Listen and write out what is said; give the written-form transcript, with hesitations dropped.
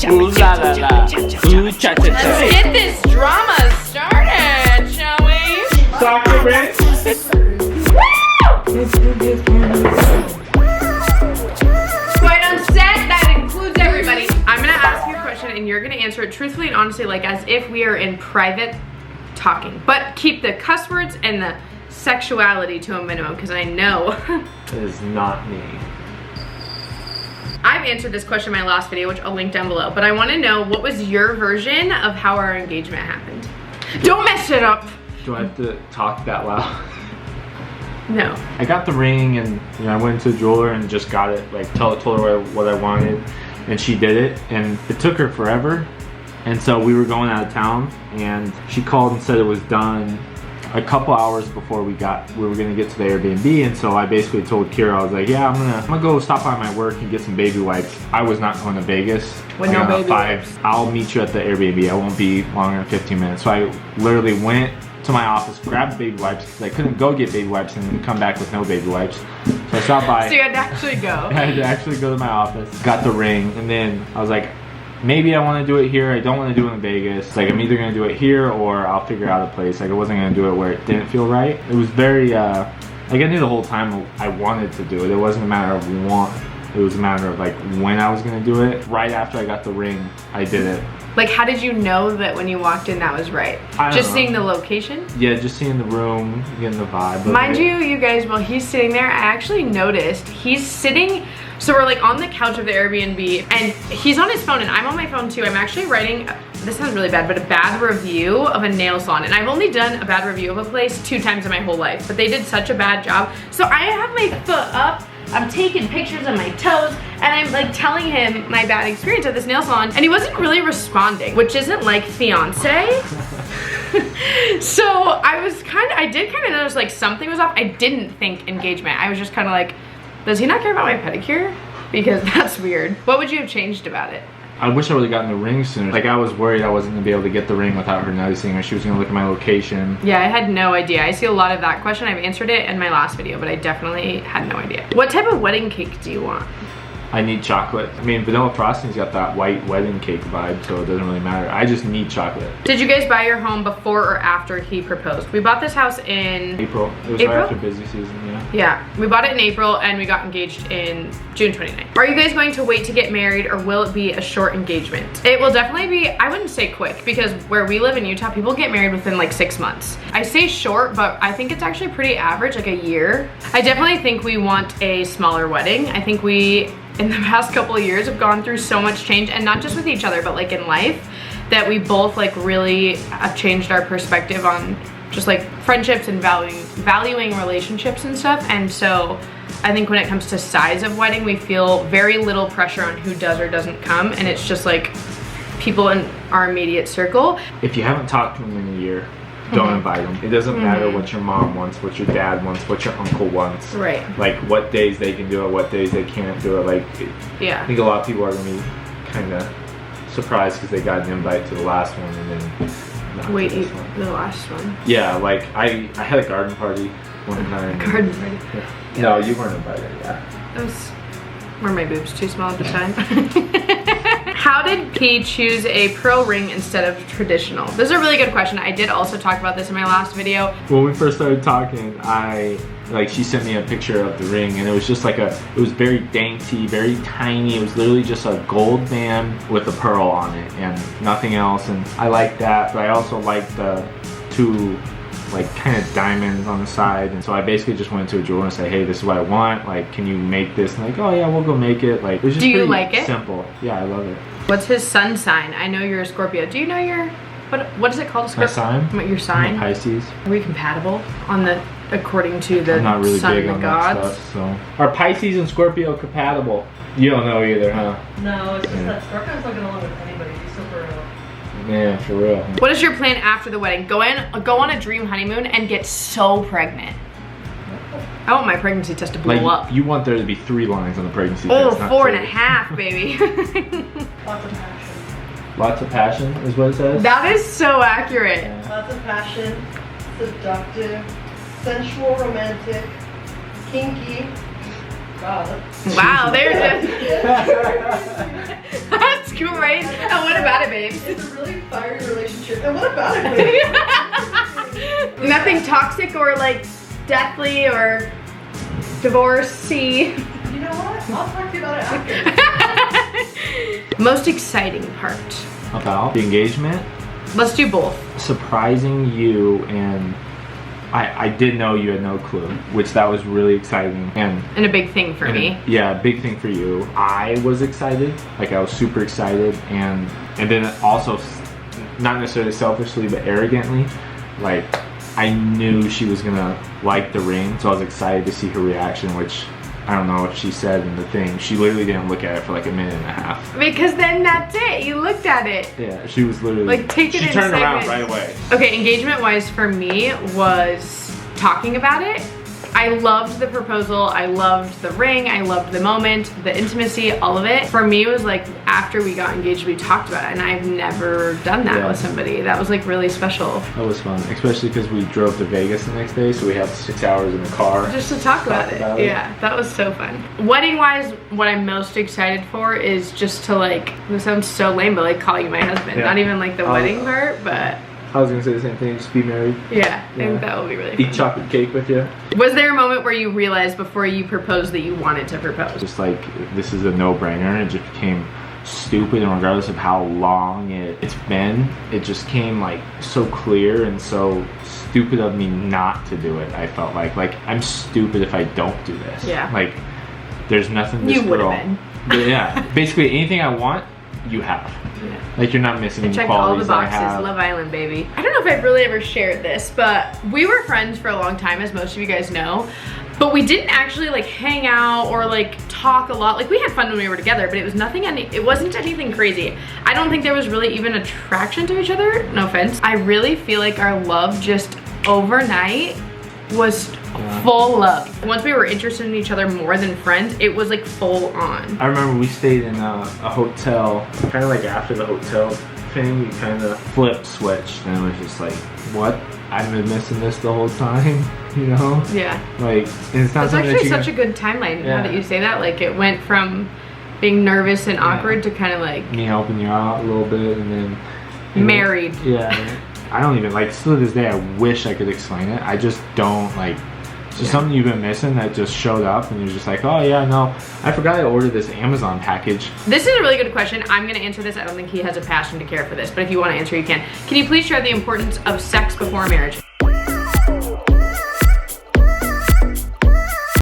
Ooh la la la. Ooh cha cha cha. Let's get this drama started, shall we? Soccer break. Quiet on set, that includes everybody. I'm gonna ask you a question and you're gonna answer it truthfully and honestly, like as if we are in private talking. But keep the cuss words and the sexuality to a minimum, because I know It is not me. I've answered this question in my last video, which I'll link down below, but I want to know what was your version of how our engagement happened. Don't mess it up. Do I have to talk that loud? No. I got the ring and I went to the jeweler and just got it. Like told her what I wanted, and she did it. And it took her forever. And so we were going out of town, and she called and said it was done a couple hours before we were gonna get to the Airbnb. And so I basically told Kira, I was like, yeah, I'm gonna go stop by my work and get some baby wipes. I was not going to Vegas. With no baby wipes. I'll meet you at the Airbnb. I won't be longer than 15 minutes. So I literally went to my office, grabbed baby wipes because I couldn't go get baby wipes and then come back with no baby wipes. So I stopped by. So you had to actually go. I had to actually go to my office, got the ring, and then I was like, maybe I want to do it here. I don't want to do it in Vegas. Like, I'm either going to do it here or I'll figure out a place. Like, I wasn't going to do it where it didn't feel right. It was very, like, I knew the whole time I wanted to do it. It wasn't a matter of want. It was a matter of, like, when I was going to do it. Right after I got the ring, I did it. Like, how did you know that when you walked in that was right? Just seeing the location? Yeah, just seeing the room, getting the vibe. Mind you guys, while he's sitting there, I actually noticed he's sitting. So we're like on the couch of the Airbnb and he's on his phone and I'm on my phone too. I'm actually writing, this sounds really bad, but a bad review of a nail salon. And I've only done a bad review of a place 2 times in my whole life, but they did such a bad job. So I have my foot up, I'm taking pictures of my toes, and I'm like telling him my bad experience at this nail salon, and he wasn't really responding, which isn't like fiance. So I did kind of notice like something was off. I didn't think engagement. I was just kind of like, does he not care about my pedicure? Because that's weird. What would you have changed about it? I wish I would have gotten the ring sooner. Like, I was worried I wasn't gonna be able to get the ring without her noticing, or she was gonna look at my location. Yeah, I had no idea. I see a lot of that question. I've answered it in my last video, but I definitely had no idea. What type of wedding cake do you want? I need chocolate. I mean, vanilla frosting's got that white wedding cake vibe, so it doesn't really matter. I just need chocolate. Did you guys buy your home before or after he proposed? We bought this house in April. It was right after busy season, yeah. Yeah, we bought it in April and we got engaged in June 29th. Are you guys going to wait to get married, or will it be a short engagement? It will definitely be, I wouldn't say quick, because where we live in Utah, people get married within like 6 months. I say short, but I think it's actually pretty average, like a year. I definitely think we want a smaller wedding. I think we, in the past couple of years, have gone through so much change, and not just with each other, but like in life, that we both like really have changed our perspective on just like friendships and valuing relationships and stuff. And so I think when it comes to size of wedding, we feel very little pressure on who does or doesn't come, and it's just like people in our immediate circle. If you haven't talked to them in a year, don't invite them. It doesn't matter what your mom wants, what your dad wants, what your uncle wants. Right. Like what days they can do it, what days they can't do it. Like, yeah. I think a lot of people are gonna be kind of surprised because they got an invite to the last one and then not wait, to this one. The last one. Yeah, like I had a garden party one time. Garden party. Yeah. No, you weren't invited. Yeah. Were my boobs too small at the time? How did he choose a pearl ring instead of traditional? This is a really good question. I did also talk about this in my last video. When we first started talking, she sent me a picture of the ring, and it was just like it was very dainty, very tiny. It was literally just a gold band with a pearl on it and nothing else. And I liked that, but I also liked the 2 like kind of diamonds on the side. And so I basically just went to a jeweler and said, hey, this is what I want. Like, can you make this? And like, oh yeah, we'll go make it. Like, it was just Do you like it? Simple. Yeah, I love it. What's his sun sign? I know you're a Scorpio. Do you know your, what is it called? My sign? Your sign? I'm a Pisces. Are we compatible on the, according to the I'm not really sun big and the on gods? that stuff, so. Are Pisces and Scorpio compatible? You don't know either, huh? No, it's just that Scorpio's not gonna along with anybody. He's super Yeah, for real. What is your plan after the wedding? Go on a dream honeymoon and get so pregnant. I want my pregnancy test to blow up. You want there to be 3 lines on the pregnancy Oh, test, not 4.5, baby. lots of passion. Lots of passion is what it says? That is so accurate. Yeah. Lots of passion, seductive, sensual, romantic, kinky. God. Wow, there's a... That's Right? And what about it, babe? It's a really fiery relationship. And what about it, babe? Nothing toxic or like deathly or divorcey. You know what? I'll talk to you about it after. Most exciting part. About the engagement? Let's do both. Surprising you, and I did know you had no clue, which that was really exciting. And a big thing for me. Yeah, big thing for you. I was excited, like I was super excited, and then also, not necessarily selfishly, but arrogantly, like I knew she was gonna like the ring, so I was excited to see her reaction, which I don't know if she said in the thing. She literally didn't look at it for like a minute and a half. Because then that's it. You looked at it. Yeah, she was literally like take it in She turned around segments. right away. Okay, engagement wise for me was talking about it. I loved the proposal, I loved the ring, I loved the moment, the intimacy, all of it. For me, it was like after we got engaged, we talked about it, and I've never done that with somebody. That was like really special. That was fun, especially because we drove to Vegas the next day, so we had 6 hours in the car. Just to talk about it. Yeah, that was so fun. Wedding wise, what I'm most excited for is just to like, this sounds so lame, but like call you my husband. Yeah. Not even like the wedding part, but I was gonna say the same thing, just be married. yeah, I think that will be really fun. Eat chocolate cake with you. Was there a moment where you realized before you proposed that you wanted to propose? Just like, this is a no-brainer. It just became stupid, and regardless of how long it's been, it just came like so clear and so stupid of me not to do it. I felt like I'm stupid if I don't do this. Yeah. Like, there's nothing this You would girl. have been. Yeah. Basically, anything I want, you have. Yeah. Like, you're not missing any Checked all the qualities I boxes, have. Love Island, baby. I don't know if I've really ever shared this, but we were friends for a long time, as most of you guys know. But we didn't actually like hang out or like talk a lot. Like we had fun when we were together, but it was nothing, it wasn't anything crazy. I don't think there was really even attraction to each other, no offense. I really feel like our love just overnight was full love. Once we were interested in each other more than friends, it was like full on. I remember we stayed in a hotel, kind of like after the hotel thing, we kind of flip switched, and it was just like, what? I've been missing this the whole time, you know? Yeah. Like, and it's not It's something actually that such a good timeline now that you say that. Like it went from being nervous and awkward to kind of like me helping you out a little bit, and then married. Yeah. I don't even, like, still to this day, I wish I could explain it. I just don't, like, it's just something you've been missing that just showed up, and you're just like, oh yeah, no, I forgot I ordered this Amazon package. This is a really good question. I'm gonna answer this. I don't think he has a passion to care for this, but if you want to answer, you can. Can you please share the importance of sex before marriage?